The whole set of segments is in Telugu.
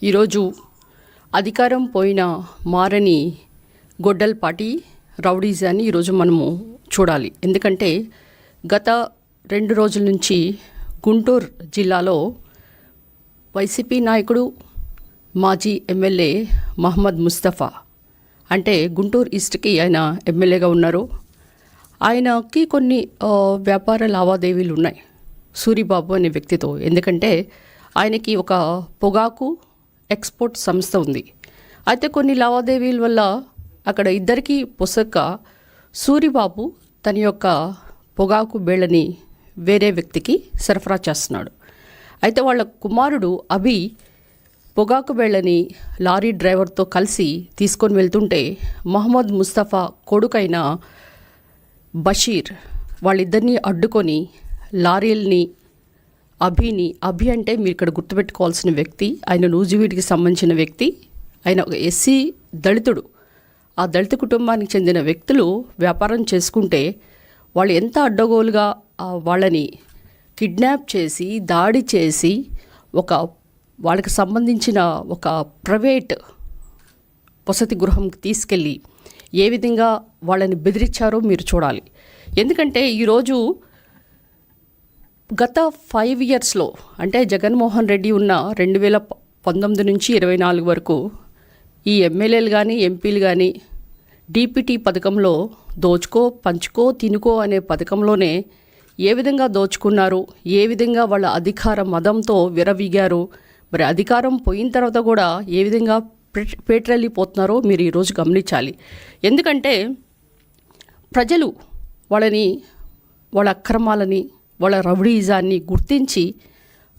ఈరోజు అధికారం పోయిన మారని గొడ్డల్పాటి రౌడీజాన్ని ఈరోజు మనము చూడాలి. ఎందుకంటే గత 2 రోజుల నుంచి గుంటూరు జిల్లాలో వైసీపీ నాయకుడు మాజీ ఎమ్మెల్యే మహమ్మద్ ముస్తఫా, అంటే గుంటూరు ఈస్ట్కి ఆయన ఎమ్మెల్యేగా ఉన్నారు. ఆయనకి కొన్ని వ్యాపార లావాదేవీలు ఉన్నాయి సూరిబాబు అనే వ్యక్తితో. ఎందుకంటే ఆయనకి ఒక పొగాకు ఎక్స్పోర్ట్ సంస్థ ఉంది. అయితే కొన్ని లావాదేవీల వల్ల అక్కడ ఇద్దరికి పొసక్క సూరిబాబు తన యొక్క పొగాకు బేళ్ళని వేరే వ్యక్తికి సరఫరా చేస్తున్నాడు. అయితే వాళ్ళ కుమారుడు అభి పొగాకు బేళ్ళని లారీ డ్రైవర్తో కలిసి తీసుకొని వెళ్తుంటే మహమ్మద్ ముస్తఫా కొడుకైన బషీర్ వాళ్ళిద్దరినీ అడ్డుకొని లారీల్ని అభి అంటే మీరు ఇక్కడ గుర్తుపెట్టుకోవాల్సిన వ్యక్తి, ఆయన నూజివీడికి సంబంధించిన వ్యక్తి. ఆయన ఒక ఎస్సీ దళితుడు. ఆ దళిత కుటుంబానికి చెందిన వ్యక్తులు వ్యాపారం చేసుకుంటే వాళ్ళు ఎంత అడ్డగోలుగా వాళ్ళని కిడ్నాప్ చేసి దాడి చేసి వాళ్ళకి సంబంధించిన ఒక ప్రైవేట్ వసతి గృహంకి తీసుకెళ్ళి ఏ విధంగా వాళ్ళని బెదిరించారో మీరు చూడాలి. ఎందుకంటే ఈరోజు గత 5 ఇయర్స్లో, అంటే జగన్మోహన్ రెడ్డి ఉన్న 2019 నుంచి 24 వరకు ఈ ఎమ్మెల్యేలు కానీ ఎంపీలు కానీ డీపీటీ పథకంలో దోచుకో పంచుకో తినుకో అనే పథకంలోనే ఏ విధంగా దోచుకున్నారు, ఏ విధంగా వాళ్ళ అధికార మదంతో విరవీగారు, మరి అధికారం పోయిన తర్వాత కూడా ఏ విధంగా పేట్రెళ్ళిపోతున్నారో మీరు ఈరోజు గమనించాలి. ఎందుకంటే ప్రజలు వాళ్ళ అక్రమాలని వాళ్ళ రౌడీజాన్ని గుర్తించి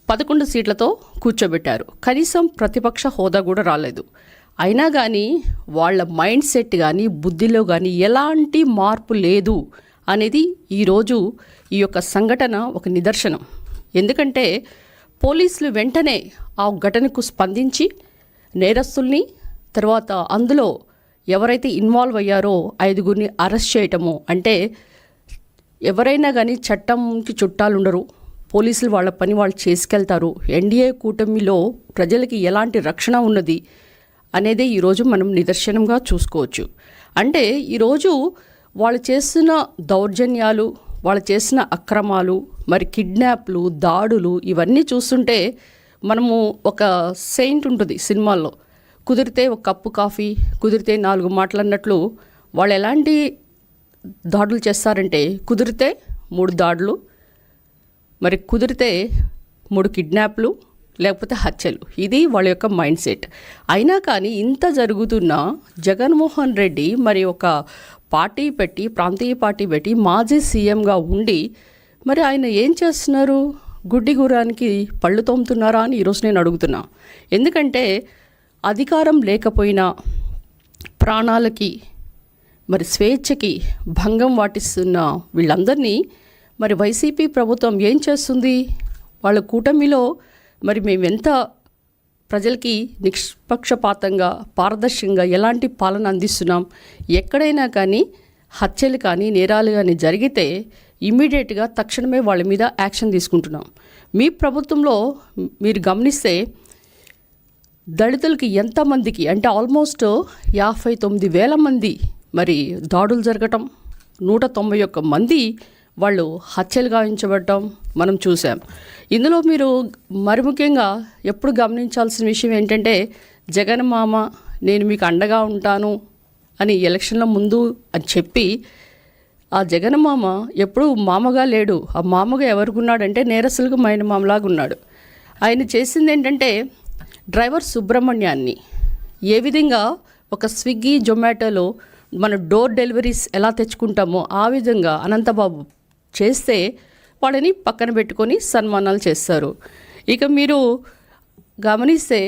11 సీట్లతో కూర్చోబెట్టారు. కనీసం ప్రతిపక్ష హోదా కూడా రాలేదు. అయినా కానీ వాళ్ళ మైండ్ సెట్ కానీ బుద్ధిలో కానీ ఎలాంటి మార్పు లేదు అనేది ఈరోజు ఈ యొక్క సంఘటన ఒక నిదర్శనం. ఎందుకంటే పోలీసులు వెంటనే ఆ ఘటనకు స్పందించి నేరస్తుల్ని, తర్వాత అందులో ఎవరైతే ఇన్వాల్వ్ అయ్యారో 5గురిని అరెస్ట్ చేయటము. అంటే ఎవరైనా కానీ చట్టంకి చుట్టాలు ఉండరు, పోలీసులు వాళ్ళ పని వాళ్ళు చేసుకెళ్తారు. ఎన్డీఏ కూటమిలో ప్రజలకి ఎలాంటి రక్షణ ఉన్నది అనేది ఈరోజు మనం నిదర్శనంగా చూసుకోవచ్చు. అంటే ఈరోజు వాళ్ళు చేస్తున్న దౌర్జన్యాలు, వాళ్ళు చేసిన అక్రమాలు, మరి కిడ్నాప్లు, దాడులు ఇవన్నీ చూస్తుంటే మనము ఒక సెయింట్ ఉంటుంది సినిమాల్లో, కుదిరితే ఒక కప్పు కాఫీ, కుదిరితే 4 మాటలు అన్నట్లు వాళ్ళు ఎలాంటి దాడులు చేస్తారంటే కుదిరితే 3 దాడులు, మరి కుదిరితే 3 కిడ్నాప్లు, లేకపోతే హత్యలు. ఇది వాళ్ళ యొక్క మైండ్ సెట్. అయినా కానీ ఇంత జరుగుతున్న జగన్మోహన్ రెడ్డి మరి ఒక పార్టీ పెట్టి, ప్రాంతీయ పార్టీ పెట్టి మాజీ సీఎంగా ఉండి మరి ఆయన ఏం చేస్తున్నారు? గుడ్డి గురానికి పళ్ళు తోముతున్నారా అని ఈరోజు నేను అడుగుతున్నా. ఎందుకంటే అధికారం లేకపోయినా ప్రాణాలకి మరి స్వేచ్ఛకి భంగం వాటిస్తున్న వీళ్ళందరినీ మరి వైసీపీ ప్రభుత్వం ఏం చేస్తుంది? వాళ్ళ కూటమిలో మరి మేము ఎంత ప్రజలకి నిష్పక్షపాతంగా, పారదర్శకంగా ఎలాంటి పాలన అందిస్తున్నాం? ఎక్కడైనా కానీ హత్యలు కానీ నేరాలు కానీ జరిగితే ఇమ్మీడియట్గా తక్షణమే వాళ్ళ మీద యాక్షన్ తీసుకుంటున్నాం. మీ ప్రభుత్వంలో మీరు గమనిస్తే దళితులకి ఎంతమందికి అంటే ఆల్మోస్ట్ 59,000 మంది మరి దాడులు జరగటం, 191 మంది వాళ్ళు హత్యలు గావించబడటం మనం చూసాం. ఇందులో మీరు మరి ముఖ్యంగా ఎప్పుడు గమనించాల్సిన విషయం ఏంటంటే జగన్ మామ నేను మీకు అండగా ఉంటాను అని ఎలక్షన్ల ముందు అని చెప్పి ఆ జగన్ మామ ఎప్పుడు మామగా లేడు. ఆ మామగా ఎవరికి ఉన్నాడంటే నేరస్తులకు మైన మామలాగా ఉన్నాడు. ఆయన చేసింది ఏంటంటే డ్రైవర్ సుబ్రహ్మణ్యాన్ని ఏ విధంగా ఒక స్విగ్గీ జొమాటోలో మన డోర్ డెలివరీస్ ఎలా తెచ్చుకుంటామో ఆ విధంగా అనంతబాబు చేస్తే వాళ్ళని పక్కన పెట్టుకొని సన్మానాలు చేస్తారు. ఇక మీరు గమనిస్తే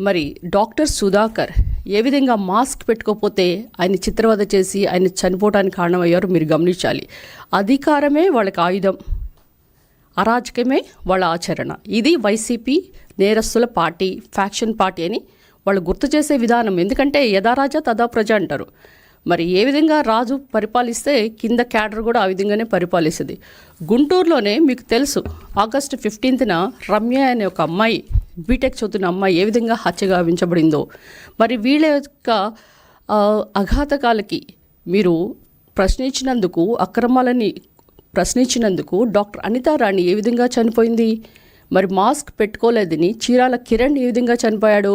మరి డాక్టర్ సుధాకర్ ఏ విధంగా మాస్క్ పెట్టుకోకపోతే ఆయన చిత్రవద చేసి ఆయన చనిపోవడానికి కారణమయ్యారో మీరు గమనించాలి. అధికారమే వాళ్ళకి ఆయుధం, అరాచకమే వాళ్ళ ఆచరణ. ఇది వైసీపీ నేరస్తుల పార్టీ, ఫ్యాక్షన్ పార్టీ అని వాళ్ళు గుర్తు చేసే విధానం. ఎందుకంటే యథా రాజా తదా ప్రజ అంటారు. మరి ఏ విధంగా రాజు పరిపాలిస్తే కింద క్యాడర్ కూడా ఆ విధంగానే పరిపాలిస్తుంది. గుంటూరులోనే మీకు తెలుసు, ఆగస్టు 15న రమ్య అనే ఒక అమ్మాయి బీటెక్ చదువుతున్న అమ్మాయి ఏ విధంగా హత్య గావించబడిందో, మరి వీళ్ళ యొక్క అఘాతకాలకి మీరు ప్రశ్నించినందుకు, అక్రమాలని ప్రశ్నించినందుకు డాక్టర్ అనితారాణి ఏ విధంగా చనిపోయింది, మరి మాస్క్ పెట్టుకోలేదని చీరాల కిరణ్ ఏ విధంగా చనిపోయాడు,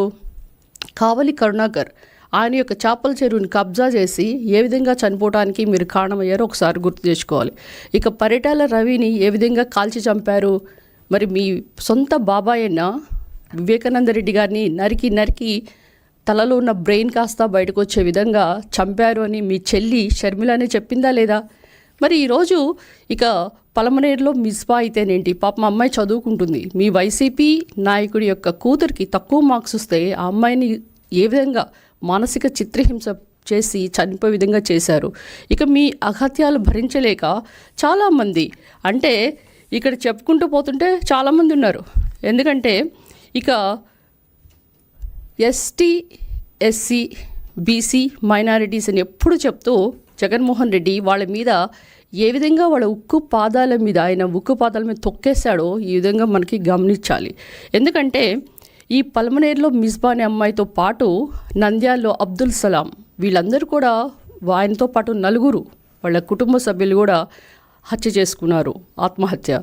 కావలి కరుణాకర్ ఆయన యొక్క చేపల చెరువుని కబ్జా చేసి ఏ విధంగా చనిపోవడానికి మీరు కారణమయ్యారో ఒకసారి గుర్తు చేసుకోవాలి. ఇక పరిటాల రవిని ఏ విధంగా కాల్చి చంపారు, మరి మీ సొంత బాబాయ్ అయిన వివేకానంద రెడ్డి గారిని నరికి తలలో ఉన్న బ్రెయిన్ కాస్త బయటకు వచ్చే విధంగా చంపారు అని మీ చెల్లి షర్మిలానే చెప్పిందా లేదా? మరి ఈరోజు ఇక పలమనేరులో మిస్బా అయితేనేంటి, పాపం అమ్మాయి చదువుకుంటుంది. మీ వైసీపీ నాయకుడి యొక్క కూతురికి తక్కువ మార్క్స్ వస్తే ఆ అమ్మాయిని ఏ విధంగా మానసిక చిత్రహింస చేసి చనిపోయే విధంగా చేశారు. ఇక మీ అఘాత్యాలు భరించలేక చాలామంది, అంటే ఇక్కడ చెప్పుకుంటూ పోతుంటే చాలామంది ఉన్నారు. ఎందుకంటే ఇక ఎస్టీ, ఎస్సీ, బీసీ, మైనారిటీస్ అని ఎప్పుడు చెప్తూ జగన్మోహన్ రెడ్డి వాళ్ళ మీద ఏ విధంగా వాళ్ళ ఉక్కు పాదాల మీద తొక్కేశాడో ఈ విధంగా మనకి గమనించాలి. ఎందుకంటే ఈ పల్మనేరులో మిస్బా అనే అమ్మాయితో పాటు నంద్యాలలో అబ్దుల్ సలాం, వీళ్ళందరూ కూడా ఆయనతో పాటు 4 వాళ్ళ కుటుంబ సభ్యులు కూడా హత్య చేసుకున్నారు, ఆత్మహత్య.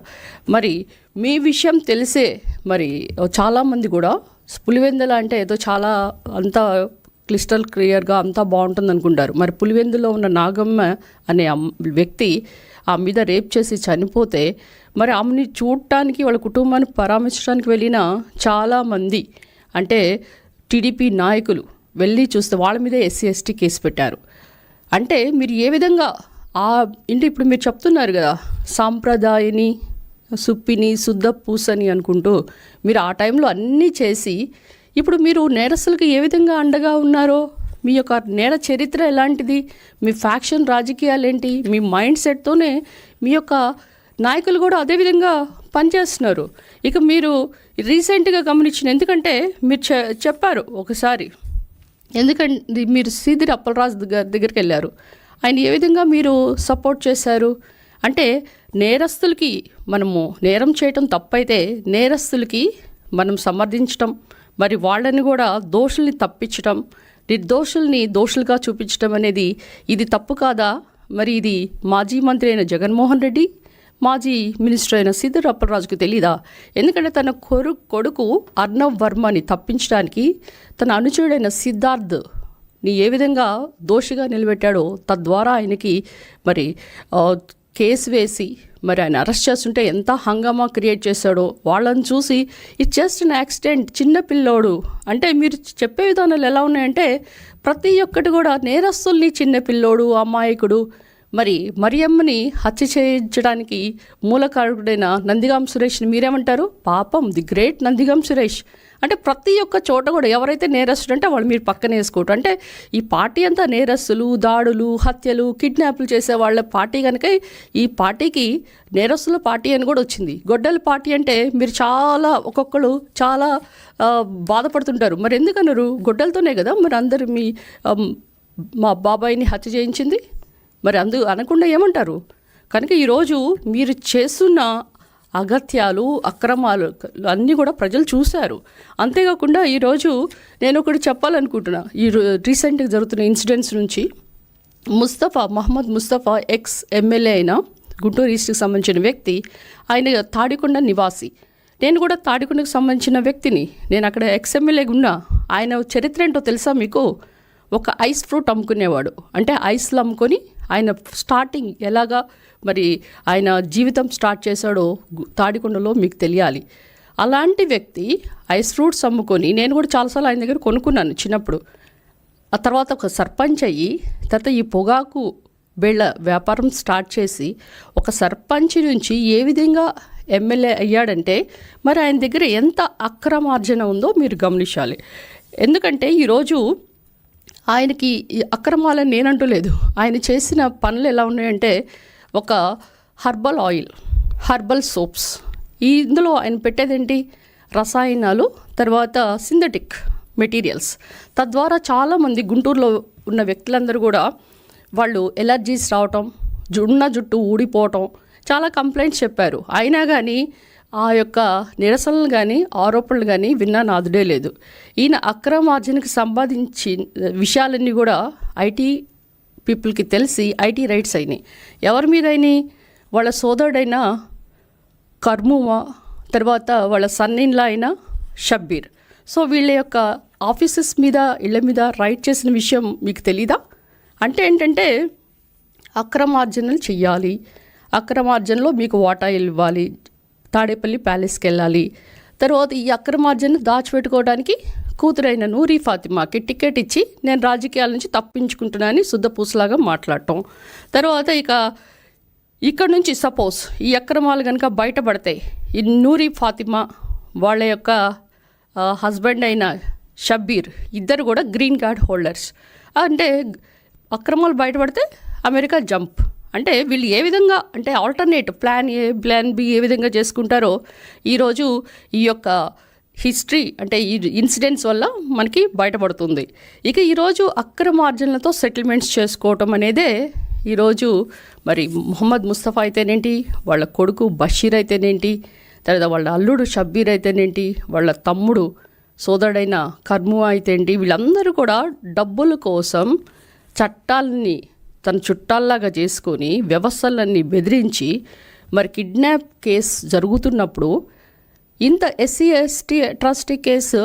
మరి మీ విషయం తెలిసే మరి చాలామంది కూడా పులివెందుల అంటే ఏదో చాలా అంతా క్లిస్టల్ క్లియర్గా అంతా బాగుంటుంది అనుకుంటారు. మరి పులివెందులో ఉన్న నాగమ్మ అనే వ్యక్తి ఆమె మీద రేప్ చేసి చనిపోతే మరి ఆమెని చూడటానికి వాళ్ళ కుటుంబాన్ని పరామర్శించడానికి వెళ్ళిన చాలామంది, అంటే టీడీపీ నాయకులు వెళ్ళి చూస్తే వాళ్ళ మీద ఎస్సీ ఎస్టీ కేసు పెట్టారు. అంటే మీరు ఏ విధంగా ఇంటి ఇప్పుడు మీరు చెప్తున్నారు కదా, సాంప్రదాయని సుప్పిని శుద్ధ పూసని అనుకుంటూ మీరు ఆ టైంలో అన్నీ చేసి ఇప్పుడు మీరు నేరస్తులకు ఏ విధంగా అండగా ఉన్నారో, మీ యొక్క నేర చరిత్ర ఎలాంటిది, మీ ఫ్యాక్షన్ రాజకీయాలు ఏంటి, మీ మైండ్ సెట్తోనే మీ యొక్క నాయకులు కూడా అదేవిధంగా పనిచేస్తున్నారు. ఇక మీరు రీసెంట్గా గమనించిన, ఎందుకంటే మీరు చెప్పారు ఒకసారి, ఎందుకంటే మీరు సీదిరి అప్పలరాజు దగ్గరికి వెళ్ళారు, ఆయన ఏ విధంగా మీరు సపోర్ట్ చేశారు. అంటే నేరస్తులకి మనము నేరం చేయటం తప్పైతే నేరస్తులకి మనం సమర్థించటం, మరి వాళ్ళని కూడా దోషుల్ని తప్పించటం, నిర్దోషుల్ని దోషులుగా చూపించడం అనేది ఇది తప్పు కాదా? మరి ఇది మాజీ మంత్రి అయిన జగన్మోహన్ రెడ్డి, మాజీ మినిస్టర్ అయిన సీదిరి అప్పలరాజుకి తెలీదా? ఎందుకంటే తన కొడుకు అర్ణవ్ వర్మని తప్పించడానికి తన అనుచరుడైన సిద్ధార్థ్ని ఏ విధంగా దోషిగా నిలబెట్టాడో, తద్వారా ఆయనకి మరి కేసు వేసి మరి ఆయన అరెస్ట్ చేస్తుంటే ఎంత హంగామా క్రియేట్ చేశాడో వాళ్ళని చూసి ఇట్స్ జస్ట్ అన్ యాక్సిడెంట్, చిన్న పిల్లోడు అంటే మీరు చెప్పే విధానాలు ఎలా ఉన్నాయంటే ప్రతి ఒక్కటి కూడా నేరస్తుల్ని చిన్న పిల్లోడు, అమాయకుడు, మరి మరియమ్మని హత్య చేయించడానికి మూలకారకుడైన నందిగాం సురేష్ని మీరేమంటారు? పాపం ది గ్రేట్ నందిగాం సురేష్. అంటే ప్రతి ఒక్క చోట కూడా ఎవరైతే నేరస్తుడు అంటే వాళ్ళు మీరు పక్కన వేసుకోవటం. అంటే ఈ పార్టీ అంతా నేరస్తులు, దాడులు, హత్యలు, కిడ్నాప్లు చేసే వాళ్ళ పార్టీ కనుక ఈ పార్టీకి నేరస్తుల పార్టీ అని కూడా వచ్చింది. గొడ్డల పార్టీ అంటే మీరు ఒక్కొక్కరు చాలా బాధపడుతుంటారు. మరి ఎందుకన్నారు? గొడ్డలతోనే కదా మరి అందరు మా బాబాయిని హత్య చేయించింది. మరి అనకుండా ఏమంటారు? కనుక ఈరోజు మీరు చేస్తున్న అగత్యాలు, అక్రమాలు అన్నీ కూడా ప్రజలు చూశారు. అంతేకాకుండా ఈరోజు నేను ఒకటి చెప్పాలనుకుంటున్నా. ఈ రీసెంట్గా జరుగుతున్న ఇన్సిడెంట్స్ నుంచి మహమ్మద్ ముస్తఫా ఎక్స్ ఎమ్మెల్యే అయిన గుంటూరు ఈస్ట్కి సంబంధించిన వ్యక్తి, ఆయన తాడికొండ నివాసి. నేను కూడా తాడికొండకు సంబంధించిన వ్యక్తిని. నేను అక్కడ ఎక్స్ ఎమ్మెల్యేగా ఉన్నా. ఆయన చరిత్ర ఏంటో తెలుసా మీకు? ఒక ఐస్ ఫ్రూట్ అమ్ముకునేవాడు. అంటే ఐస్లు అమ్ముకొని ఆయన స్టార్టింగ్ ఎలాగా మరి ఆయన జీవితం స్టార్ట్ చేశాడో తాడికొండలో మీకు తెలియాలి. అలాంటి వ్యక్తి ఐస్ ఫ్రూట్స్ అమ్ముకొని, నేను కూడా చాలాసార్లు ఆయన దగ్గర కొనుక్కున్నాను చిన్నప్పుడు. ఆ తర్వాత ఒక సర్పంచ్ అయ్యి తర్వాత ఈ పొగాకు బేళ్ళ వ్యాపారం స్టార్ట్ చేసి ఒక సర్పంచ్ నుంచి ఏ విధంగా ఎమ్మెల్యే అయ్యాడంటే మరి ఆయన దగ్గర ఎంత అక్రమార్జన ఉందో మీరు గమనించాలి. ఎందుకంటే ఈరోజు ఆయనకి అక్రమాలని నేనంటూ లేదు. ఆయన చేసిన పనులు ఎలా ఉన్నాయంటే ఒక హర్బల్ ఆయిల్, హర్బల్ సోప్స్, ఇందులో ఆయన పెట్టేదేంటి? రసాయనాలు, తర్వాత సింథటిక్ మెటీరియల్స్. తద్వారా చాలామంది గుంటూరులో ఉన్న వ్యక్తులందరూ కూడా వాళ్ళు ఎలర్జీస్ రావటం, ఉన్న జుట్టు ఊడిపోవటం, చాలా కంప్లైంట్స్ చెప్పారు. అయినా కానీ ఆ యొక్క నిరసనలు కానీ ఆరోపణలు కానీ విన్నా నాదుడే లేదు. ఈయన అక్రమార్జనకు సంబంధించి విషయాలన్నీ కూడా ఐటీ పీపుల్కి తెలిసి ఐటీ రైట్స్ అయినాయి. ఎవరి మీద అయినాయి? వాళ్ళ సోదరుడైన కర్ముమా, తర్వాత వాళ్ళ సన్నిన్లా అయిన షబ్బీర్. సో వీళ్ళ యొక్క ఆఫీసెస్ మీద ఇళ్ళ మీద రైట్ చేసిన విషయం మీకు తెలీదా? అంటే ఏంటంటే అక్రమార్జనలు చెయ్యాలి, అక్రమార్జనలో మీకు వాటా ఇవ్వాలి, తాడేపల్లి ప్యాలెస్కి వెళ్ళాలి. తర్వాత ఈ అక్రమార్జన దాచిపెట్టుకోవడానికి కూతురైన నూరి ఫాతిమాకి టికెట్ ఇచ్చి నేను రాజకీయాల నుంచి తప్పించుకుంటున్నానని శుద్ధపూసలాగా మాట్లాడటం. తర్వాత ఇక్కడ నుంచి సపోజ్ ఈ అక్రమాలు కనుక బయటపడతాయి, ఈ నూరి ఫాతిమా వాళ్ళ యొక్క హస్బెండ్ అయిన షబ్బీర్ ఇద్దరు కూడా గ్రీన్ కార్డ్ హోల్డర్స్. అంటే అక్రమాలు బయటపడితే అమెరికా జంప్. అంటే వీళ్ళు ఏ విధంగా అంటే alternate plan A plan B ఏ విధంగా చేసుకుంటారో ఈరోజు ఈ యొక్క హిస్టరీ అంటే ఈ ఇన్సిడెంట్స్ వల్ల మనకి బయటపడుతుంది. ఇక ఈరోజు అక్రమార్జనలతో సెటిల్మెంట్స్ చేసుకోవటం అనేదే ఈరోజు మరి మొహమ్మద్ ముస్తఫా అయితేనేంటి, వాళ్ళ కొడుకు బషీర్ అయితేనేంటి, తర్వాత వాళ్ళ అల్లుడు షబ్బీర్ అయితేనేంటి, వాళ్ళ తమ్ముడు సోదరుడైన కర్ము అయితేంటి, వీళ్ళందరూ కూడా డబ్బుల కోసం చట్టాలని తన చుట్టాల్లాగా చేసుకొని వ్యవస్థలన్నీ బెదిరించి మరి కిడ్నాప్ కేసు జరుగుతున్నప్పుడు ఇంత ఎస్సీ ఎస్టీ అట్రాసిటీ కేసు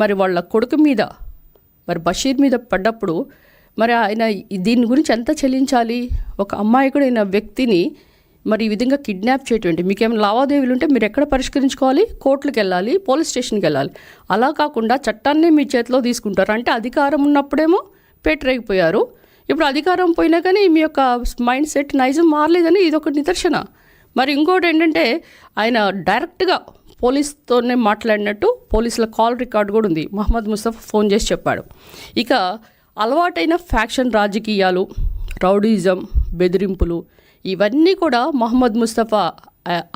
మరి వాళ్ళ కొడుకు మీద మరి బషీర్ మీద పడ్డప్పుడు మరి ఆయన దీని గురించి ఎంత చెల్లించాలి? ఒక అమాయకుడైన వ్యక్తిని మరి ఈ విధంగా కిడ్నాప్ చేయటం, మీకేమైనా లావాదేవీలు ఉంటే మీరు ఎక్కడ పరిష్కరించుకోవాలి? కోర్టులకు వెళ్ళాలి, పోలీస్ స్టేషన్కి వెళ్ళాలి. అలా కాకుండా చట్టాన్ని మీ చేతిలో తీసుకుంటారు. అంటే అధికారం ఉన్నప్పుడేమో పేటరేగిపోయారు, ఇప్పుడు అధికారం పోయినా కానీ మీ యొక్క మైండ్ సెట్ నైజం మారలేదని ఇది ఒక నిదర్శన. మరి ఇంకోటి ఏంటంటే ఆయన డైరెక్ట్గా పోలీస్తోనే మాట్లాడినట్టు పోలీసుల కాల్ రికార్డు కూడా ఉంది. మహమ్మద్ ముస్తఫా ఫోన్ చేసి చెప్పాడు. ఇక అలవాటైన ఫ్యాక్షన్ రాజకీయాలు, రౌడీజం, బెదిరింపులు ఇవన్నీ కూడా మహమ్మద్ ముస్తఫా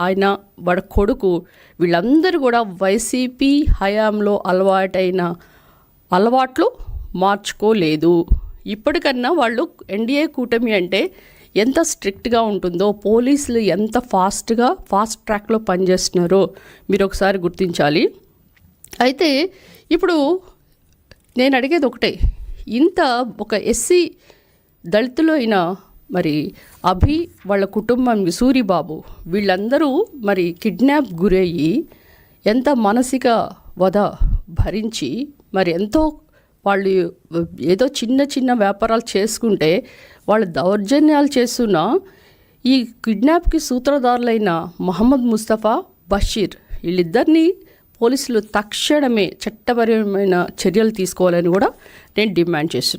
ఆయన వాడి కొడుకు వీళ్ళందరూ కూడా వైసీపీ హయాంలో అలవాటైన అలవాట్లు మార్చుకోలేదు. ఇప్పటికన్నా వాళ్ళు ఎన్డీఏ కూటమి అంటే ఎంత స్ట్రిక్ట్గా ఉంటుందో, పోలీసులు ఎంత ఫాస్ట్ ట్రాక్లో పనిచేస్తున్నారో మీరు ఒకసారి గుర్తించాలి. అయితే ఇప్పుడు నేను అడిగేది ఒకటే, ఇంత ఒక ఎస్సీ దళితులు అయిన మరి అభి వాళ్ళ కుటుంబం సూరిబాబు వీళ్ళందరూ మరి కిడ్నాప్ గురయ్యి ఎంత మానసిక వధ భరించి మరి ఎంతో వాళ్ళు ఏదో చిన్న చిన్న వ్యాపారాలు చేసుకుంటే వాళ్ళు దౌర్జన్యాలు చేస్తున్న ఈ కిడ్నాప్కి సూత్రధారులైన మహమ్మద్ ముస్తఫా, బషీర్ వీళ్ళిద్దరినీ పోలీసులు తక్షణమే చట్టపరమైన చర్యలు తీసుకోవాలని కూడా నేను డిమాండ్ చేస్తున్నాను.